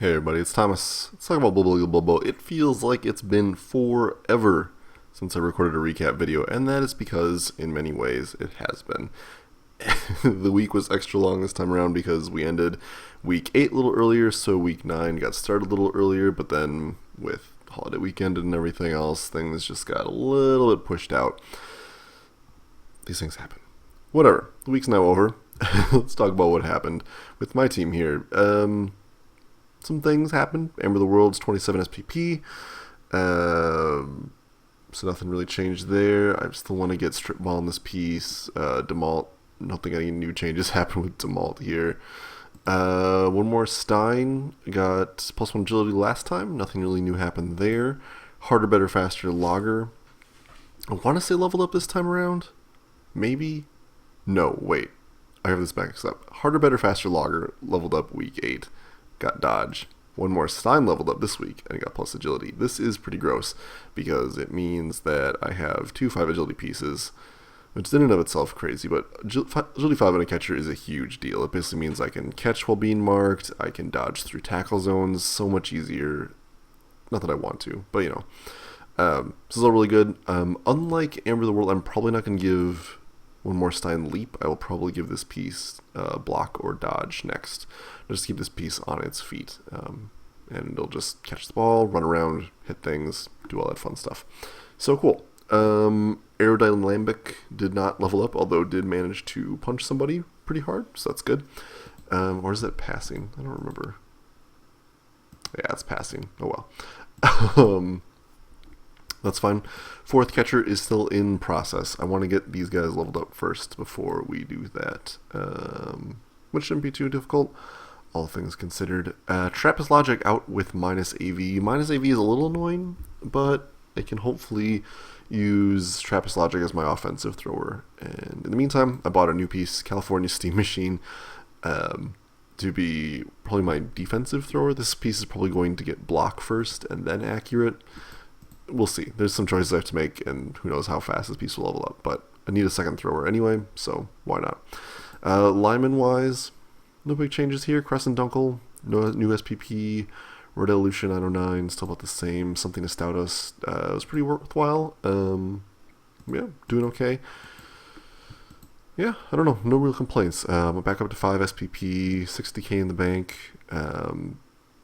Hey everybody, it's Thomas. Let's talk about BBLoBB. It feels like it's been forever since I recorded a recap video, and that is because, in many ways, it has been. The week was extra long this time around because we ended week 8 a little earlier, so week 9 got started a little earlier, but then with holiday weekend and everything else, things just got a little bit pushed out. These things happen. Whatever, the week's now over. Let's talk about what happened with my team here. Some things happened. Amber of the World's 27 SPP. So nothing really changed there. I still want to get Strip Ball in this piece. Demalt. I don't think any new changes happened with Demalt here. One more Stein. Got +1 agility last time. Nothing really new happened there. Harder, better, faster, Lager. I want to say leveled up this time around. Maybe? No, wait. I have this mixed up. Harder, better, faster, Lager leveled up week 8. Got dodge. One more Stein leveled up this week and got plus agility. This is pretty gross because it means that I have 2 5 agility pieces, which is in and of itself crazy, but agility 5 in a catcher is a huge deal. It basically means I can catch while being marked, I can dodge through tackle zones so much easier. Not that I want to, but you know. This is all really good. Unlike Amber of the World, I'm probably not going to give one more Stein leap. I will probably give this piece block or dodge next. Just keep this piece on its feet. And it'll just catch the ball, run around, hit things, do all that fun stuff. So cool. Aerodynamic did not level up, although did manage to punch somebody pretty hard, so that's good. Or is that passing? I don't remember. Yeah, it's passing. Oh well. That's fine. 4th catcher is still in process. I want to get these guys leveled up first before we do that. Which shouldn't be too difficult, all things considered. Trappist Logic out with -AV. -AV is a little annoying, but I can hopefully use Trappist Logic as my offensive thrower. And in the meantime, I bought a new piece, California Steam Machine, to be probably my defensive thrower. This piece is probably going to get block first and then accurate. We'll see. There's some choices I have to make, and who knows how fast this piece will level up. But I need a second thrower anyway, so why not? Lyman-wise, no big changes here. Crescent Dunkel, no new SPP. Red Evolution 909, still about the same. Something to stout us. It was pretty worthwhile. Yeah, doing okay. Yeah, I don't know. No real complaints. I'm back up to 5 SPP, 60k in the bank.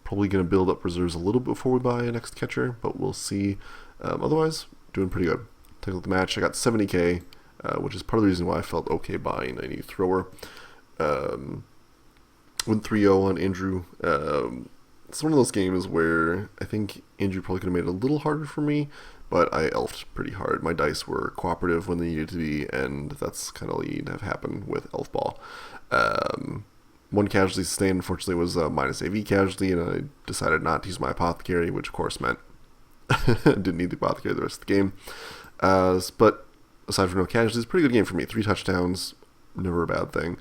Probably going to build up reserves a little bit before we buy a next catcher, but we'll see. Otherwise, doing pretty good. Take a look at the match. I got 70k, which is part of the reason why I felt okay buying a new thrower. Went 3-0 on Andrew. It's one of those games where I think Andrew probably could have made it a little harder for me, but I elfed pretty hard. My dice were cooperative when they needed to be, and that's kind of what have happened with Elf Ball. One casualty sustained, unfortunately, was a -AV casualty, and I decided not to use my apothecary, which of course meant I didn't need the apothecary the rest of the game. But aside from no casualties, pretty good game for me. 3 touchdowns, never a bad thing.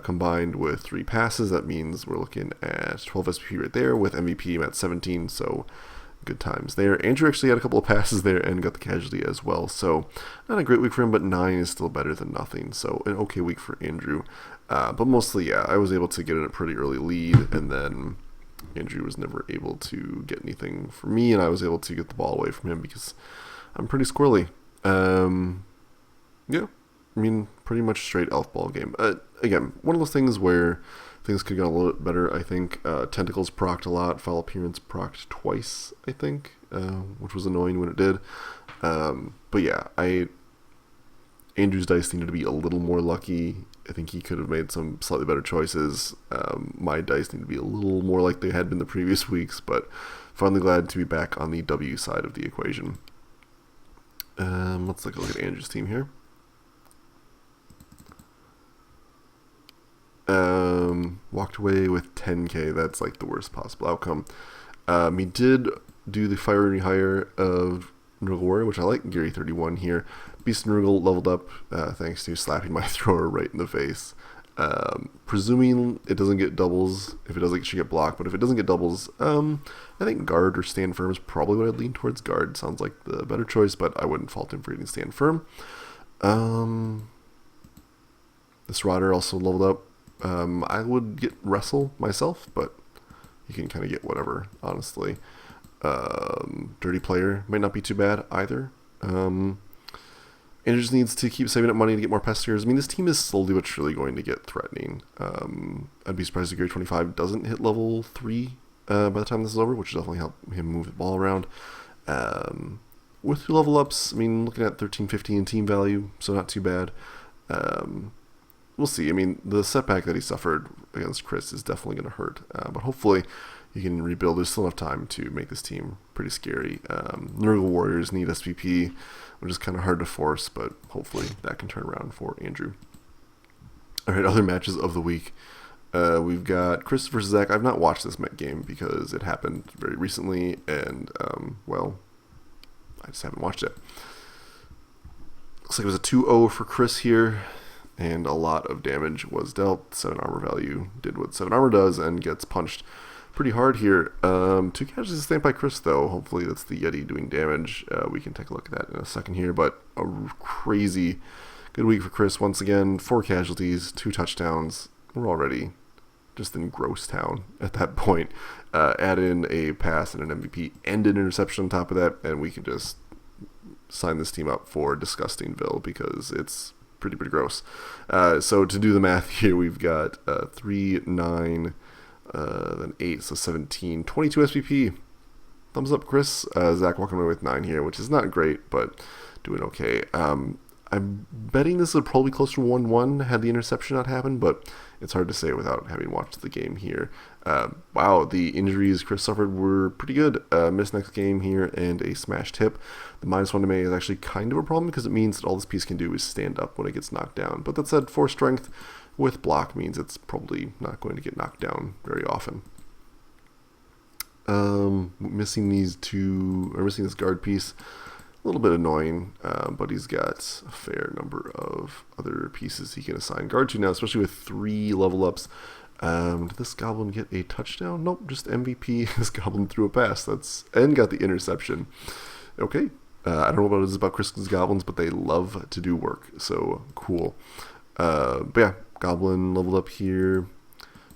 Combined with 3 passes, that means we're looking at 12 SPP right there, with MVP at 17, so good times there. Andrew actually had a couple of passes there and got the casualty as well, so not a great week for him, but 9 is still better than nothing, so an okay week for Andrew. But mostly, yeah, I was able to get in a pretty early lead, and then Andrew was never able to get anything from me, and I was able to get the ball away from him because I'm pretty squirrely. Yeah, I mean, pretty much straight elf ball game. Again, one of those things where things could get a little bit better, I think. Tentacles procced a lot. Foul Appearance procced twice, I think, which was annoying when it did. But yeah, Andrew's dice needed to be a little more lucky. I think he could have made some slightly better choices. My dice need to be a little more like they had been the previous weeks, but finally glad to be back on the W side of the equation. Let's take a look at Andrew's team here. Walked away with 10k. That's like the worst possible outcome. He did do the fire rehire of Nurgle Warrior, which I like. Gary 31 here. Beast Nurgle leveled up thanks to slapping my thrower right in the face. Presuming it doesn't get doubles. If it does, it should get blocked. But if it doesn't get doubles, I think guard or stand firm is probably what I'd lean towards. Guard sounds like the better choice, but I wouldn't fault him for getting stand firm. This Rodder also leveled up. I would get wrestle myself, but you can kind of get whatever, honestly. Dirty Player might not be too bad either. And it just needs to keep saving up money to get more pesters. I mean, this team is slowly but surely going to get threatening. I'd be surprised if Gary 25 doesn't hit level 3 by the time this is over, which will definitely help him move the ball around. With 2 level ups, I mean, looking at 13, 15 in team value, so not too bad. We'll see. I mean, the setback that he suffered against Chris is definitely going to hurt. But hopefully he can rebuild. There's still enough time to make this team pretty scary. Nurgle Warriors need SVP, which is kind of hard to force, but hopefully that can turn around for Andrew. All right, other matches of the week. We've got Chris versus Zach. I've not watched this Met game because it happened very recently, and, well, I just haven't watched it. Looks like it was a 2-0 for Chris here, and a lot of damage was dealt. 7 armor value did what 7 armor does and gets punched pretty hard here. 2 casualties sustained by Chris, though. Hopefully that's the Yeti doing damage. We can take a look at that in a second here, but a crazy good week for Chris once again. 4 casualties, 2 touchdowns. We're already just in Gross Town at that point. Add in a pass and an MVP and an interception on top of that, and we can just sign this team up for Disgustingville because it's pretty gross. So to do the math here, we've got 3, 9, then 8, so 17, 22 SPP. Thumbs up, Chris. Zach walking away with 9 here, which is not great, but doing okay. I'm betting this would probably closer to 1-1 had the interception not happened, but it's hard to say without having watched the game here. Wow, the injuries Chris suffered were pretty good. Missed next game here and a smashed hip. The -1 to May is actually kind of a problem because it means that all this piece can do is stand up when it gets knocked down. But that said, 4 strength with block means it's probably not going to get knocked down very often. Missing these 2, or missing this guard piece. A little bit annoying, but he's got a fair number of other pieces he can assign guard to now, especially with 3 level ups. Did this goblin get a touchdown? Nope, just MVP. This goblin threw a pass. And got the interception. Okay. I don't know what it is about Chris's goblins, but they love to do work. So cool. But yeah, goblin leveled up here.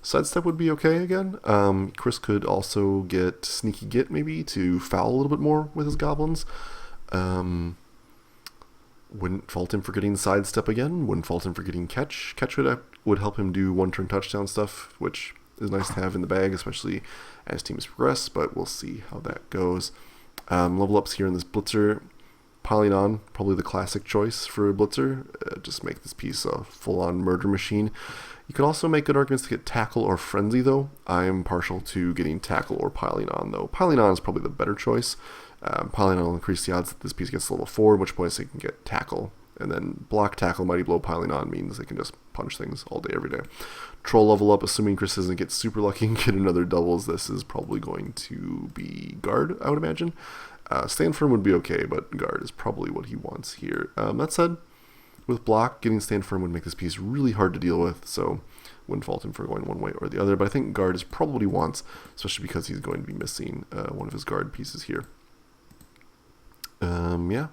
Sidestep would be okay again. Chris could also get Sneaky Git maybe to foul a little bit more with his goblins. Wouldn't fault him for getting sidestep again. Wouldn't fault him for getting catch. Catch would help him do 1-turn touchdown stuff, which is nice to have in the bag, especially as teams progress, but we'll see how that goes. Level ups here in this Blitzer. Piling on, probably the classic choice for a Blitzer. Just make this piece a full-on murder machine. You could also make good arguments to get Tackle or Frenzy, though. I am partial to getting Tackle or Piling on, though. Piling on is probably the better choice. Piling on will increase the odds that this piece gets to level 4, at which point they can get Tackle. And then block, tackle, mighty blow, piling on means they can just punch things all day, every day. Troll level up, assuming Chris doesn't get super lucky and get another doubles. This is probably going to be guard, I would imagine. Stand firm would be okay, but guard is probably what he wants here. That said, with block, getting stand firm would make this piece really hard to deal with, so wouldn't fault him for going one way or the other. But I think guard is probably what he wants, especially because he's going to be missing one of his guard pieces here. Yeah.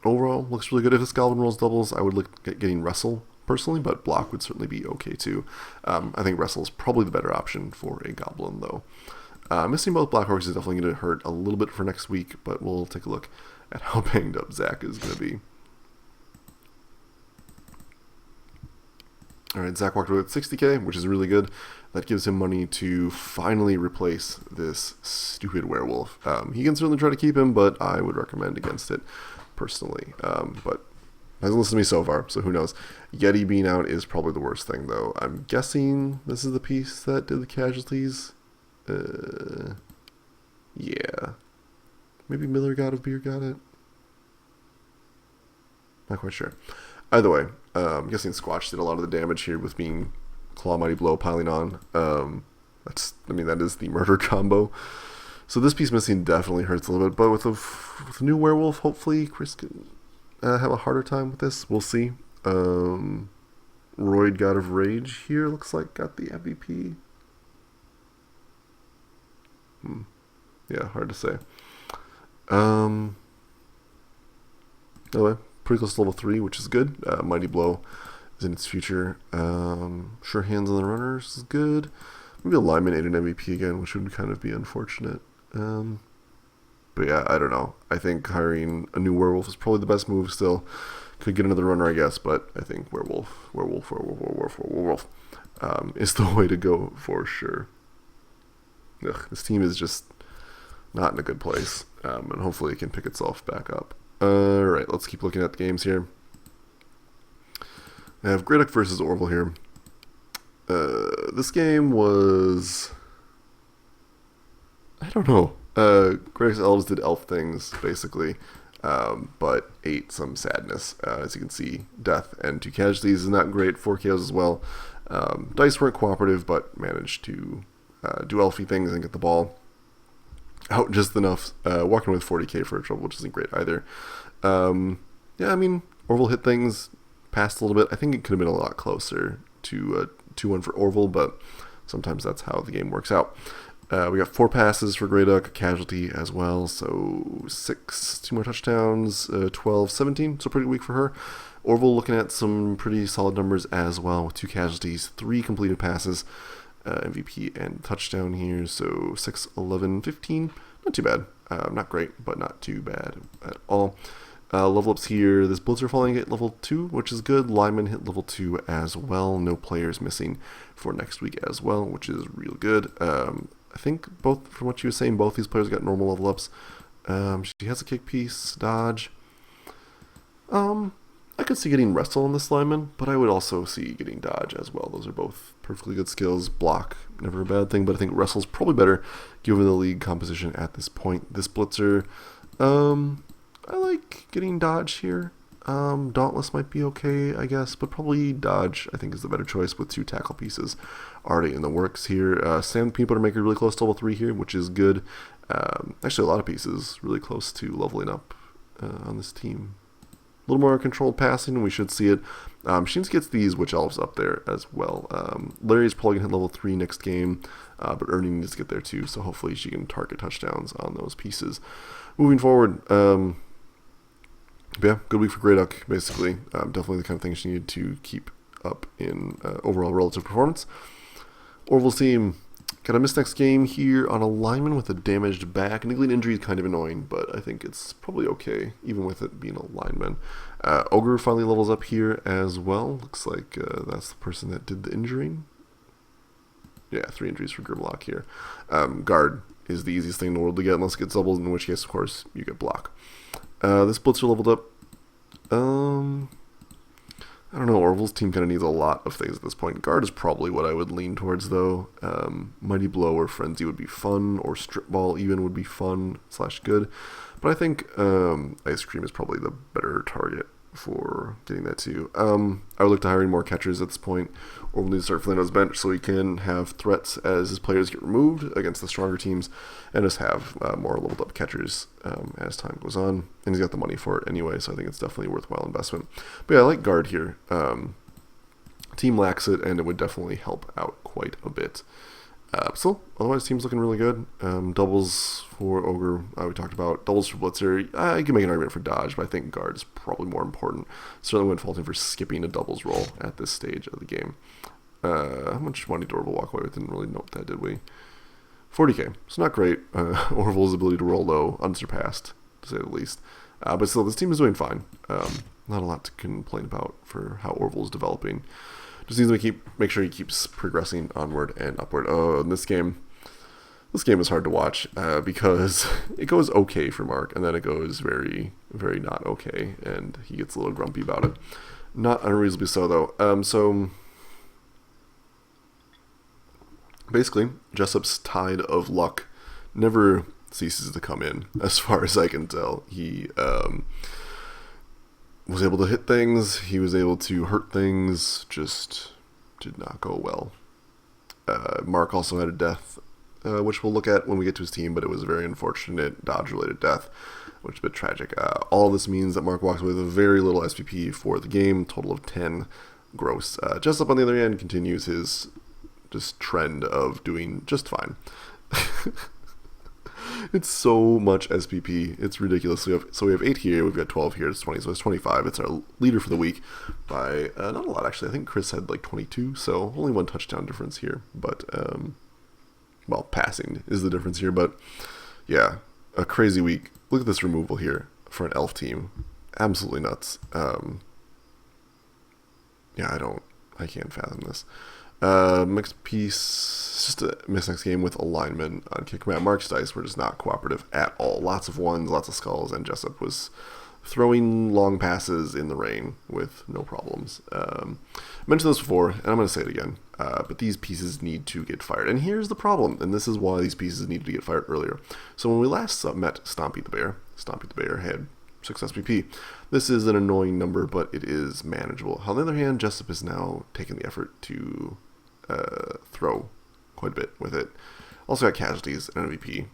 Overall, looks really good. If this goblin rolls doubles, I would look at getting wrestle personally, but block would certainly be okay too. I think wrestle is probably the better option for a goblin, though. Missing both black orcs is definitely going to hurt a little bit for next week, but we'll take a look at how banged up Zach is going to be. Alright, Zach walked away with 60k, which is really good. That gives him money to finally replace this stupid werewolf. He can certainly try to keep him, but I would recommend against it personally. But hasn't listened to me so far, so who knows. Yeti being out is probably the worst thing, though. I'm guessing this is the piece that did the casualties. Yeah. Maybe Miller God of Beer got it? Not quite sure. Either way, I'm guessing Squatch did a lot of the damage here with being Claw, Mighty Blow, piling on. That is the murder combo. So this piece missing definitely hurts a little bit, but with a new werewolf, hopefully Chris can have a harder time with this. We'll see. Royd, God of Rage here, looks like got the MVP. Yeah, hard to say. Anyway, pretty close to level 3, which is good. Mighty Blow is in its future. Sure Hands on the Runners is good. Maybe a lineman ate an MVP again, which would kind of be unfortunate. But yeah, I don't know. I think hiring a new werewolf is probably the best move still. Could get another runner, I guess, but I think werewolf is the way to go for sure. Ugh, this team is just not in a good place, and hopefully it can pick itself back up. Alright, let's keep looking at the games here. I have Greyduck versus Orville here. This game was... I don't know. Greyduck's elves did elf things, basically, but ate some sadness. As you can see, death and 2 casualties is not great. 4 KOs as well. Dice weren't cooperative, but managed to do elfy things and get the ball out just enough. Walking with 40k for a trouble, which isn't great either. Yeah, I mean, Orville hit things, passed a little bit. I think it could have been a lot closer to 2-1 for Orville, but sometimes that's how the game works out. We got 4 passes for Greyduck, a casualty as well, so 6, 2 more touchdowns, 12, 17, so pretty weak for her. Orville looking at some pretty solid numbers as well, with 2 casualties, 3 completed passes, MVP and touchdown here, so 6, 11, 15, not too bad. Not great, but not too bad at all. Level ups here, this Blitzer falling at level 2, which is good. Lineman hit level 2 as well. No players missing for next week as well, which is real good. I think both, from what she was saying, both these players got normal level ups. She has a kick piece, dodge. I could see getting wrestle on this lineman, but I would also see getting dodge as well. Those are both perfectly good skills. Block, never a bad thing, but I think wrestle's probably better given the league composition at this point. This Blitzer, I like getting dodge here. Dauntless might be okay, I guess, but probably dodge, I think, is the better choice with 2 tackle pieces already in the works here. Sam Peanut Butter Maker really close to level 3 here, which is good. Actually, a lot of pieces really close to leveling up on this team. A little more controlled passing, and we should see it. Sheens gets these Witch Elves up there as well. Larry's probably going to hit level 3 next game, but Ernie needs to get there too, so hopefully she can target touchdowns on those pieces. Moving forward, yeah, good week for Greyduck, basically. Definitely the kind of thing she needed to keep up in overall relative performance. Orville's team got a miss next game here on a lineman with a damaged back. Niggling injury is kind of annoying, but I think it's probably okay, even with it being a lineman. Ogre finally levels up here as well. Looks like that's the person that did the injuring. Yeah, 3 injuries for Grimlock here. Guard is the easiest thing in the world to get, unless it gets doubled, in which case, of course, you get block. This Blitzer leveled up. I don't know, Orville's team kind of needs a lot of things at this point. Guard is probably what I would lean towards, though. Mighty Blow or Frenzy would be fun, or Strip Ball even would be fun / good. But I think Ice Cream is probably the better target for getting that too. I would look to hiring more catchers at this point. Orville needs to start filling out his bench so he can have threats as his players get removed against the stronger teams, and just have more leveled up catchers as time goes on. And he's got the money for it anyway, so I think it's definitely a worthwhile investment. But yeah, I like Guard here. Team lacks it, and it would definitely help out quite a bit. So, otherwise, team's looking really good. Doubles for Ogre, we talked about. Doubles for Blitzer, I can make an argument for Dodge, but I think Guard is probably more important. Certainly wouldn't fault him for skipping a doubles roll at this stage of the game. How much money did Orville walk away with? Didn't really note that, did we? 40k. It's not great. Orville's ability to roll low, unsurpassed, to say the least. But still, this team is doing fine. Not a lot to complain about for how Orville is developing. Just needs to make sure he keeps progressing onward and upward. Oh, and this game is hard to watch because it goes okay for Mark, and then it goes very, very not okay, and he gets a little grumpy about it. Not unreasonably so, though. So basically, Jessup's tide of luck never ceases to come in, as far as I can tell. He was able to hit things, he was able to hurt things, just did not go well. Mark also had a death, which we'll look at when we get to his team, but it was a very unfortunate dodge-related death, which is a bit tragic. All this means that Mark walks away with very little SPP for the game, total of 10 gross. Jessup, on the other hand, continues his just trend of doing just fine. It's so much SPP. It's ridiculous. So we have 8 here. We've got 12 here. It's 20. So it's 25. It's our leader for the week by not a lot, actually. I think Chris had like 22. So only 1 touchdown difference here. But well, passing is the difference here, but yeah, a crazy week. Look at this removal here for an elf team. Absolutely nuts. Yeah, I can't fathom this. Mixed piece, just a miss next game with alignment on kick command. Mark's dice were just not cooperative at all. Lots of ones, lots of skulls, and Jessup was throwing long passes in the rain with no problems. I mentioned this before, and I'm going to say it again, but these pieces need to get fired. And here's the problem, and this is why these pieces needed to get fired earlier. So when we last met Stompy the Bear had 6 SPP. This is an annoying number, but it is manageable. On the other hand, Jessup has now taken the effort to throw quite a bit with it. Also got casualties and MVP.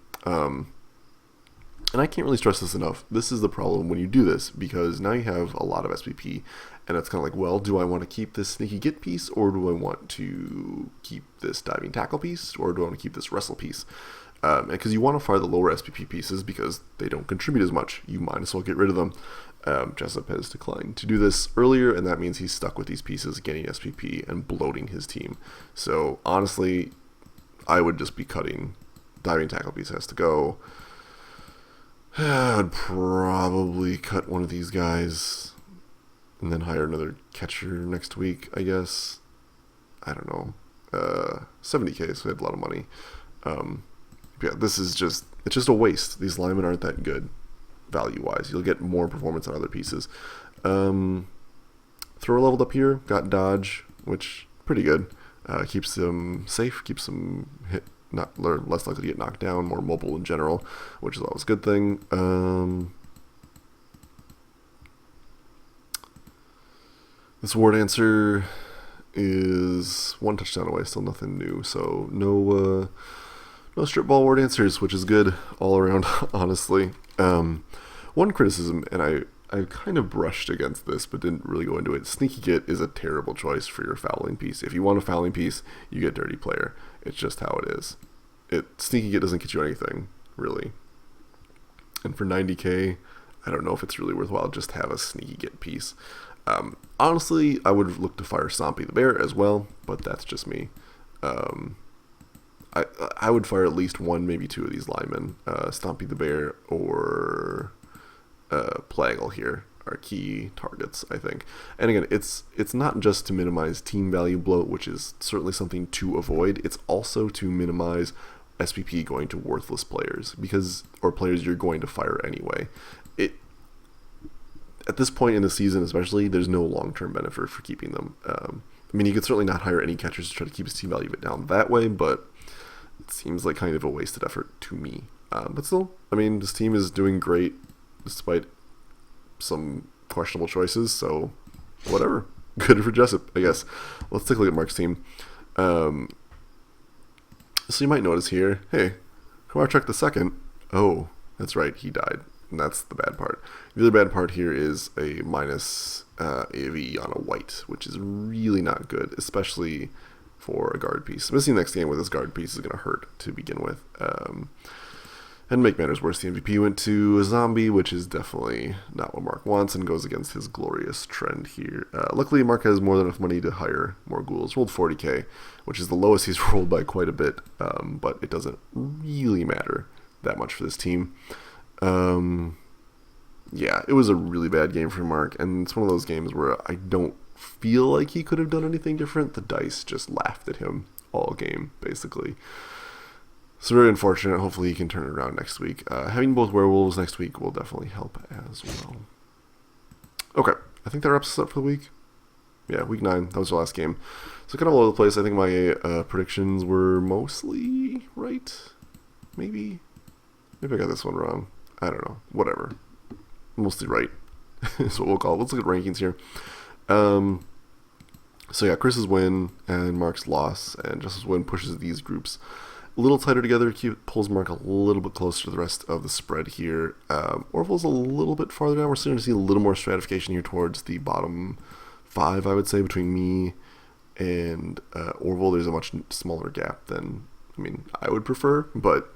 And I can't really stress this enough. This is the problem when you do this, because now you have a lot of SPP, and it's kind of like, well, do I want to keep this sneaky get piece, or do I want to keep this diving tackle piece, or do I want to keep this wrestle piece? Because you want to fire the lower SPP pieces because they don't contribute as much. You might as well get rid of them. Jessup has declined to do this earlier, and that means he's stuck with these pieces, getting SPP and bloating his team. So honestly, I would just be cutting. Diving tackle piece has to go. I'd probably cut one of these guys and then hire another catcher next week, I guess. I don't know. 70k, so I had a lot of money. Yeah, this is it's just a waste. These linemen aren't that good value-wise. You'll get more performance on other pieces. Thrower leveled up here, got dodge, which pretty good. Keeps them safe, keeps them less likely to get knocked down, more mobile in general, which is always a good thing. This ward answer is 1 touchdown away, still nothing new, so no strip ball ward answers, which is good all around, honestly. One criticism, and I kind of brushed against this but didn't really go into it. Sneaky Git is a terrible choice for your fouling piece. If you want a fouling piece, you get Dirty Player. It's just how it is. Sneaky Git doesn't get you anything, really. And for 90k, I don't know if it's really worthwhile just to have a Sneaky Git piece. Honestly, I would look to fire Stompy the Bear as well, but that's just me. I would fire at least 1, maybe 2 of these linemen. Stompy the Bear or Plagal here are key targets, I think. And again, it's not just to minimize team value bloat, which is certainly something to avoid. It's also to minimize SPP going to worthless players, or players you're going to fire anyway. At this point in the season especially, there's no long-term benefit for keeping them. I mean, you could certainly not hire any catchers to try to keep his team value down that way, but it seems like kind of a wasted effort to me. But still, I mean, this team is doing great despite some questionable choices, so whatever. Good for Jessup, I guess. Let's take a look at Mark's team. So you might notice here, hey, Komarchuk the second. Oh, that's right, he died. And that's the bad part. The other bad part here is a minus AV on a white, which is really not good, especially for a guard piece. Missing next game with this guard piece is going to hurt to begin with. And make matters worse, the MVP went to a zombie, which is definitely not what Mark wants and goes against his glorious trend here. Luckily, Mark has more than enough money to hire more ghouls. Rolled 40k, which is the lowest he's rolled by quite a bit, but it doesn't really matter that much for this team. Yeah, it was a really bad game for Mark, and it's one of those games where I don't feel like he could have done anything different. The dice just laughed at him all game, basically. So very unfortunate. Hopefully he can turn it around next week. Having both werewolves next week will definitely help as well. Okay, I think that wraps us up for the week. Yeah, week 9. That was the last game. So kind of all over the place. I think my predictions were mostly right. Maybe I got this one wrong. I don't know. Whatever. Mostly right is what we'll call it. Let's look at rankings here. So yeah, Chris's win and Mark's loss, and Justin's win pushes these groups a little tighter together, pulls Mark a little bit closer to the rest of the spread here. Orville's a little bit farther down. We're starting to see a little more stratification here towards the bottom 5, I would say, between me and Orville. There's a much smaller gap than, I would prefer, but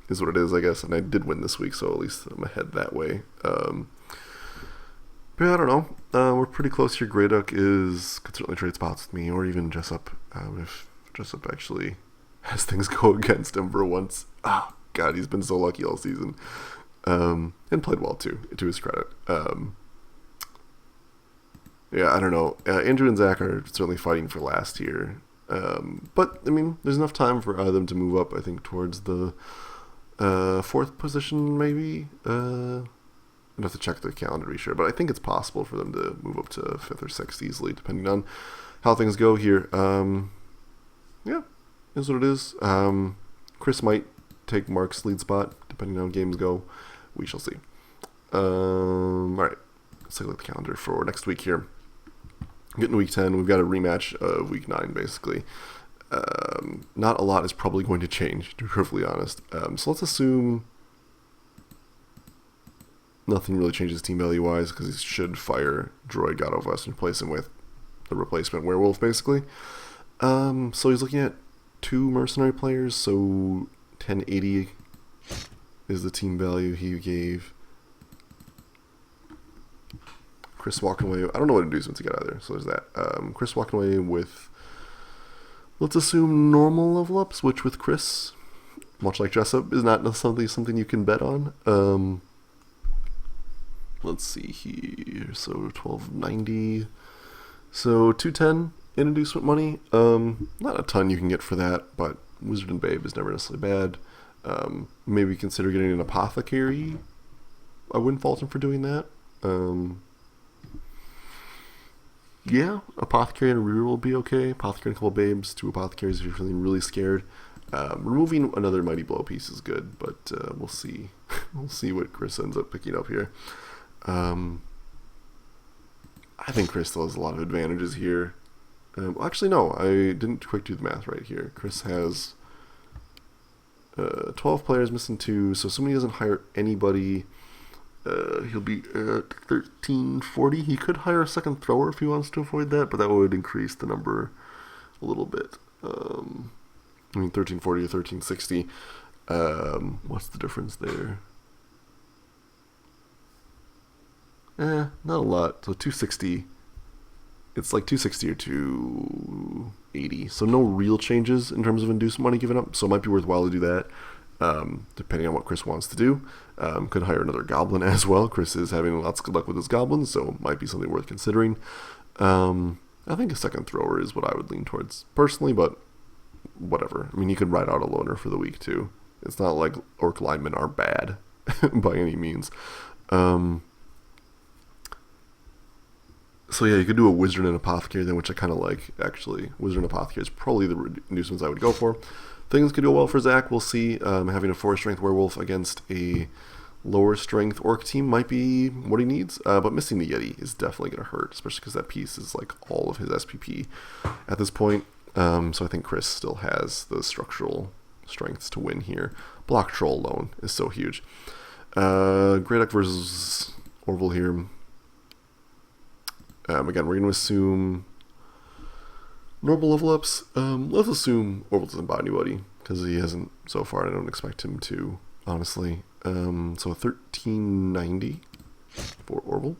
is what it is, I guess. And I did win this week, so at least I'm ahead that way. But I don't know. We're pretty close here. Greyduck could certainly trade spots with me, or even Jessup, if Jessup actually as things go against him for once. Oh, God, he's been so lucky all season. And played well, too, to his credit. Yeah, I don't know. Andrew and Zach are certainly fighting for last here. But, I mean, there's enough time for either of them to move up, I think, towards the 4th position, maybe. I'd have to check the calendar to be sure, but I think it's possible for them to move up to 5th or 6th easily, depending on how things go here. Yeah, is what it is. Chris might take Mark's lead spot, depending on how games go. We shall see. All right, let's take a look at the calendar for next week here. Getting to week 10, we've got a rematch of week 9, basically. Not a lot is probably going to change, to be perfectly honest. So let's assume nothing really changes team value-wise, because he should fire Droid God of West and replace him with the replacement werewolf, basically. So he's looking at 2 mercenary players, so 1080 is the team value he gave. Chris walking away. I don't know what inducements he got either, so there's that. Chris walking away with, let's assume, normal level ups, which with Chris, much like dress up, is not necessarily something you can bet on. Let's see here. So 1290. So 210 in inducement money. Not a ton you can get for that, but Wizard and Babe is never necessarily bad. Maybe consider getting an Apothecary. I wouldn't fault him for doing that. Yeah, Apothecary and a reroll will be okay. Apothecary and a couple babes, 2 Apothecaries if you're feeling really scared. Removing another Mighty Blow piece is good, but we'll see. We'll see what Chris ends up picking up here. I think Chris still has a lot of advantages here. Actually, no, I didn't quite do the math right here. Chris has 12 players, missing 2, so assuming he doesn't hire anybody, he'll be at 1340. He could hire a second thrower if he wants to avoid that, but that would increase the number a little bit. I mean, 1340 to 1360. What's the difference there? Not a lot. So 260. It's like 260 or 280. So no real changes in terms of induced money given up. So it might be worthwhile to do that, depending on what Chris wants to do. Could hire another goblin as well. Chris is having lots of good luck with his goblins, so it might be something worth considering. I think a second thrower is what I would lean towards personally, but whatever. I mean, you could ride out a loner for the week too. It's not like orc linemen are bad by any means. So yeah, you could do a Wizard and Apothecary then, which I kind of like, actually. Wizard and Apothecary is probably the inducements I would go for. Things could go well for Zach, we'll see. Having a 4-strength werewolf against a lower-strength orc team might be what he needs, but missing the Yeti is definitely going to hurt, especially because that piece is like all of his SPP at this point. So I think Chris still has the structural strengths to win here. Block Troll alone is so huge. Greyduk versus Orville here. Again, we're going to assume normal level ups. Let's assume Orville doesn't buy anybody, because he hasn't so far, and I don't expect him to, honestly. So 1390 for Orville.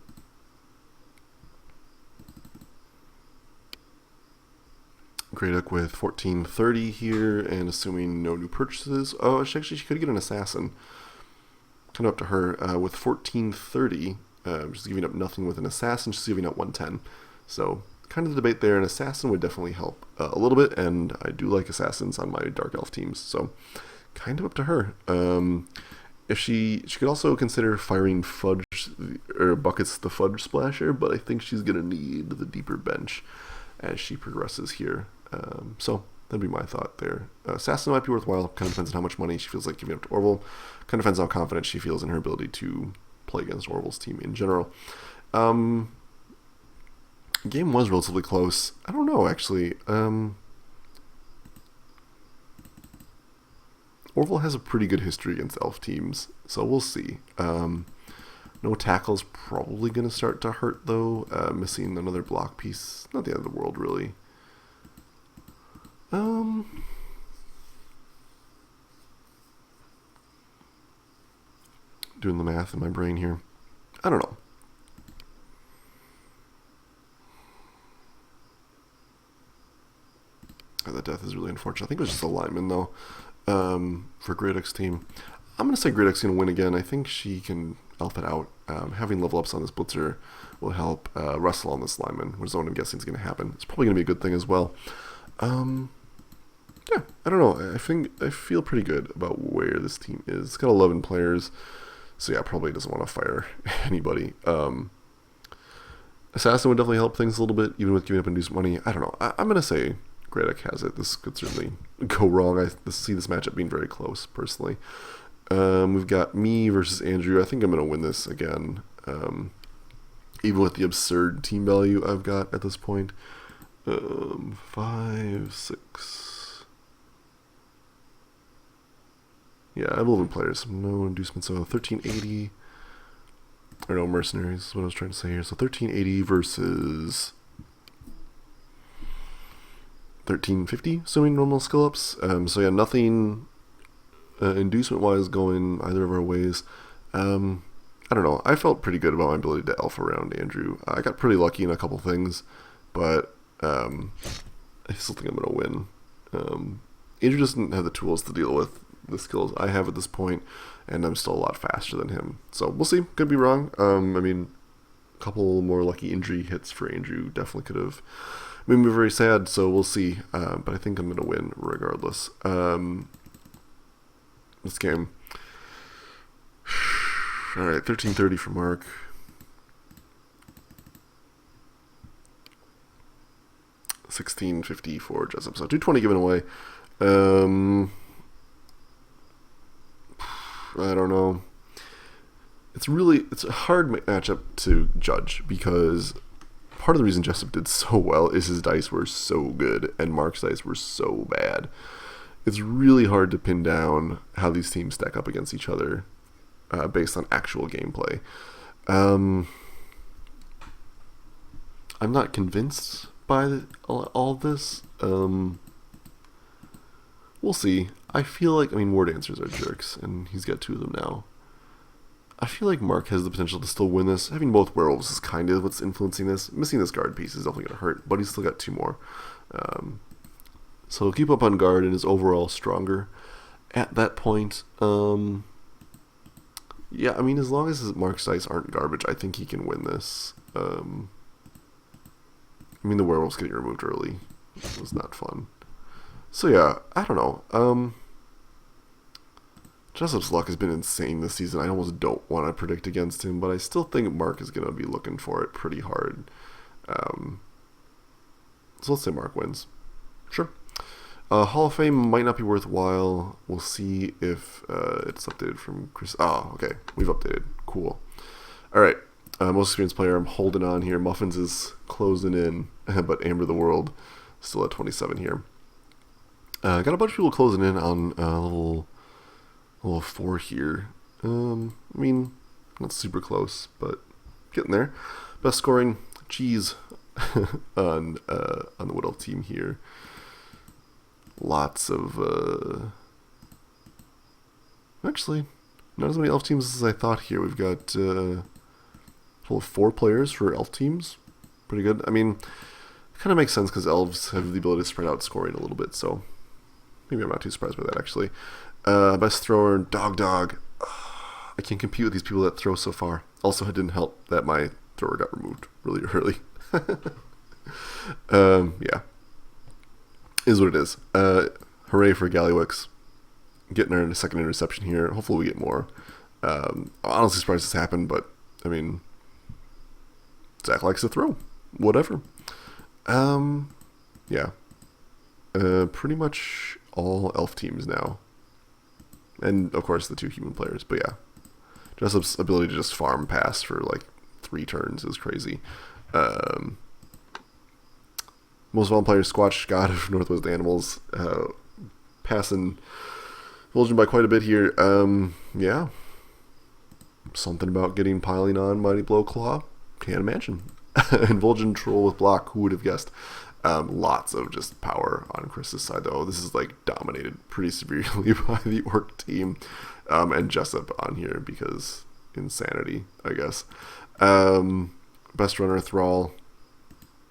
Greyduk with 1430 here, and assuming no new purchases. Oh, actually, she could get an assassin. Kind of up to her. With 1430, she's giving up nothing with an assassin. She's giving up 110. So, kind of the debate there. An assassin would definitely help a little bit, and I do like assassins on my Dark Elf teams. So, kind of up to her. If she could also consider firing Fudge, or Buckets the Fudge Splasher, but I think she's going to need the deeper bench as she progresses here. So that'd be my thought there. Assassin might be worthwhile. Kind of depends on how much money she feels like giving up to Orville. Kind of depends on how confident she feels in her ability to play against Orville's team in general. Game was relatively close. I don't know, actually. Orville has a pretty good history against elf teams, so we'll see. No tackle's probably going to start to hurt, though. Missing another block piece, not the end of the world, really. Doing the math in my brain here. I don't know. That death is really unfortunate. unfortunate. I think it was just a lineman, though, for Great X team. I'm going to say Great X going to win again. I think she can elf it out. Having level ups on this blitzer will help wrestle on this lineman, which is what I'm guessing is going to happen. It's probably going to be a good thing as well. Yeah, I don't know. I feel pretty good about where this team is. It's got 11 players, so yeah, probably doesn't want to fire anybody. Assassin would definitely help things a little bit, even with giving up induced money. I don't know. I'm going to say Great X has it. This could certainly go wrong. I see this matchup being very close, personally. We've got me versus Andrew. I think I'm going to win this again, even with the absurd team value I've got at this point. 5, 6. Yeah, I have 11 players. No inducements. So 1380. Or no, mercenaries is what I was trying to say here. So 1380 versus 1350, assuming normal skill ups. So yeah, nothing inducement-wise going either of our ways. I don't know. I felt pretty good about my ability to elf around Andrew. I got pretty lucky in a couple things, but I still think I'm going to win. Andrew doesn't have the tools to deal with the skills I have at this point, and I'm still a lot faster than him. So we'll see. Could be wrong. I mean, a couple more lucky injury hits for Andrew definitely could have made me very sad, so we'll see. But I think I'm going to win regardless. This game. All right, 1330 for Mark. 1650 for Jessup. So 220 given away. I don't know. It's a hard matchup to judge because part of the reason Jessup did so well is his dice were so good and Mark's dice were so bad. It's really hard to pin down how these teams stack up against each other based on actual gameplay. I'm not convinced by all this. We'll see. I feel like, war dancers are jerks, and he's got 2 of them now. I feel like Mark has the potential to still win this. Having both werewolves is kind of what's influencing this. Missing this guard piece is definitely going to hurt, but he's still got 2 more. So he'll keep up on guard and is overall stronger at that point. Yeah, as long as Mark's dice aren't garbage, I think he can win this. The werewolves getting removed early was not fun. So yeah, I don't know. Jessup's luck has been insane this season. I almost don't want to predict against him, but I still think Mark is going to be looking for it pretty hard. So let's say Mark wins. Sure. Hall of Fame might not be worthwhile. We'll see if it's updated from Chris. Oh, okay. We've updated. Cool. All right. Most experienced player. I'm holding on here. Muffins is closing in, but Amber the World still at 27 here. Got a bunch of people closing in on level 4 here. Not super close, but getting there. Best scoring, Cheese on the Wood Elf team here. Lots of actually not as many elf teams as I thought here. We've got a total of 4 players for elf teams. Pretty good. It kind of makes sense because elves have the ability to spread out scoring a little bit, so maybe I'm not too surprised by that, actually. Best thrower, Dog. I can't compete with these people that throw so far. Also, it didn't help that my thrower got removed really early. Yeah. Is what it is. Hooray for Gallywix. Getting her in a second interception here. Hopefully we get more. I'm honestly surprised this happened, but, Zach likes to throw. Whatever. Yeah. Pretty much all elf teams now. And, of course, the 2 human players. But, yeah. Jessup's ability to just farm pass for, 3 turns is crazy. Most of all players, Squatch, God of Northwest Animals, passing Vol'jin by quite a bit here. Yeah. Something about getting piling on Mighty Blow Claw. Can't imagine. And Vol'jin Troll with block, who would have guessed? Lots of just power on Chris's side, though. This is dominated pretty severely by the Orc team, and Jessup on here because insanity, I guess. Best runner, Thrall.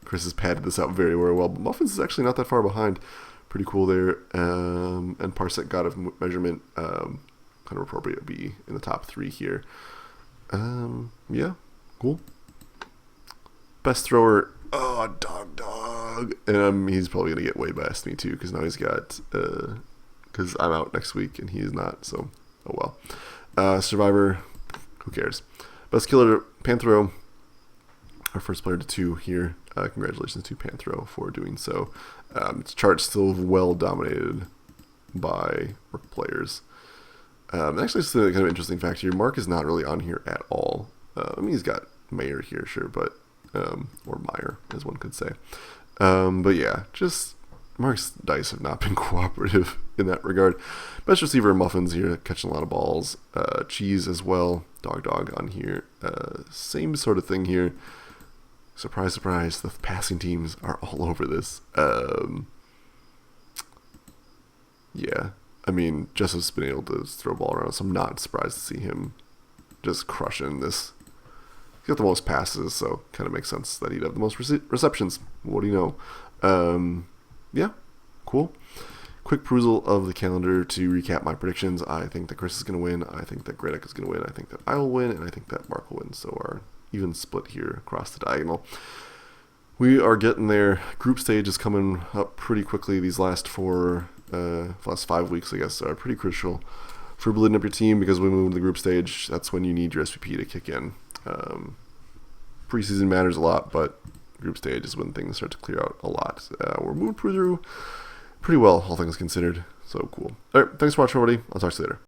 Chris has padded this out very, very well, but Muffins is actually not that far behind. Pretty cool there. And Parsec, God of Measurement, kind of appropriate to be in the top 3 here. Yeah, cool. Best thrower, oh, Dog. And he's probably going to get way past me too, because now he's got, because I'm out next week and he is not, so oh well. Survivor, who cares? Best killer, Panthro, our first player to 2 here. Congratulations to Panthro for doing so. Its chart's still well dominated by Orc players. Actually, it's a kind of interesting fact here. Mark is not really on here at all. I mean, he's got Mayor here, sure, but or Meyer, as one could say. But yeah, just Mark's dice have not been cooperative in that regard. Best receiver, Muffins here, catching a lot of balls. Cheese as well, Dog on here. Same sort of thing here. Surprise, surprise, the passing teams are all over this. Yeah, I mean, Jessu's been able to throw a ball around, so I'm not surprised to see him just crushing this. He's got the most passes, so kind of makes sense that he'd have the most receptions. What do you know? Yeah, cool. Quick perusal of the calendar to recap my predictions. I think that Chris is going to win. I think that Gradek is going to win. I think that I will win, and I think that Mark will win. So our even split here across the diagonal. We are getting there. Group stage is coming up pretty quickly. These last 5 weeks, I guess, are pretty crucial for building up your team, because when we move to the group stage, that's when you need your SPP to kick in. Preseason matters a lot, but group stage is when things start to clear out a lot. We're moving through pretty well, all things considered. So cool. All right, thanks for watching, everybody. I'll talk to you later.